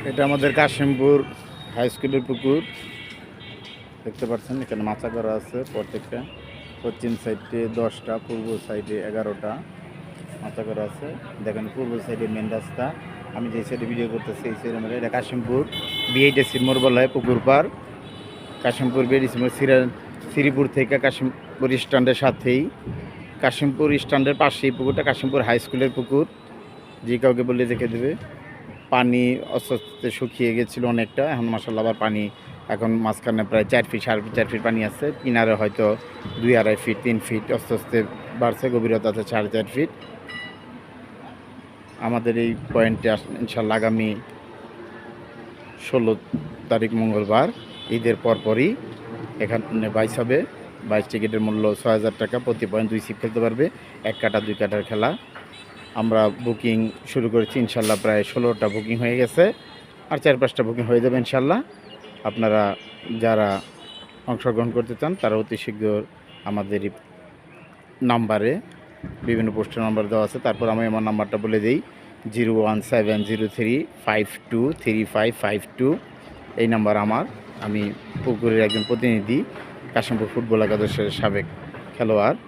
এটা আমাদের কাশিমপুর হাই স্কুলের পুকুর দেখতে পাচ্ছেন। এখানে মাচা করা আছে প্রত্যেকটা। পশ্চিম সাইডে 10টা, পূর্ব সাইডে 11টা মাচা করা আছে। দেখেন পূর্ব সাইডে মেন রাস্তা, আমি যে সাইডে ভিডিও করতেছি এই সাইডে মানে এটা কাশিমপুর বিআইটিসি মোড় বলা হয় পুকুর পার। কাশিমপুর বিআইটিসি মোড় শ্রীপুর থেকে কাশিমপুর স্ট্যান্ডের সাথেই, কাশিমপুর স্ট্যান্ডের পাশেই পুকুরটা। কাশিমপুর হাই স্কুলের পুকুর, যে কাউকে বললে দেখে দেবে। পানি আস্তে আস্তে শুকিয়ে গেছিলো অনেকটা, এখন মাসাল্লাহ আবার পানি এখন মাঝখানে প্রায় 4 ফিট 4.5 ফিট পানি আছে। কিনারে হয়তো 2-2.5 ফিট 3 ফিট আস্তে আস্তে বাড়ছে, গভীরতা আছে 4.5 ফিট। আমাদের এই পয়েন্টে ইনশাল্লাহ আগামী 16 তারিখ মঙ্গলবার ঈদের পরপরই এখানে বাইস হবে। বাইস টিকিটের মূল্য 6000 টাকা, প্রতি পয়েন্ট 2 সিপ খেলতে পারবে। 1 কাটা 2 কাটার খেলা। আমরা বুকিং শুরু করেছি ইনশাল্লাহ, প্রায় 16টা বুকিং হয়ে গেছে, আর 4-5টা বুকিং হয়ে যাবে ইনশাল্লাহ। আপনারা যারা অংশগ্রহণ করতে চান তারা অতি শীঘ্র আমাদের নাম্বারে, বিভিন্ন পোস্টের নাম্বার দেওয়া আছে। তারপর আমি আমার নাম্বারটা বলে দিই, 01703523552। এই নাম্বার আমার। আমি পুকুরের একজন প্রতিনিধি, কাশিমপুর ফুটবল একাদশের সাবেক খেলোয়াড়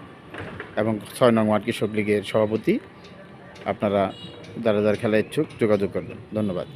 এবং 6 নং ওয়ার্ড কৃষক লীগের সভাপতি। আপনারা যারা যারা খেলা ইচ্ছুক যোগাযোগ করবেন। ধন্যবাদ।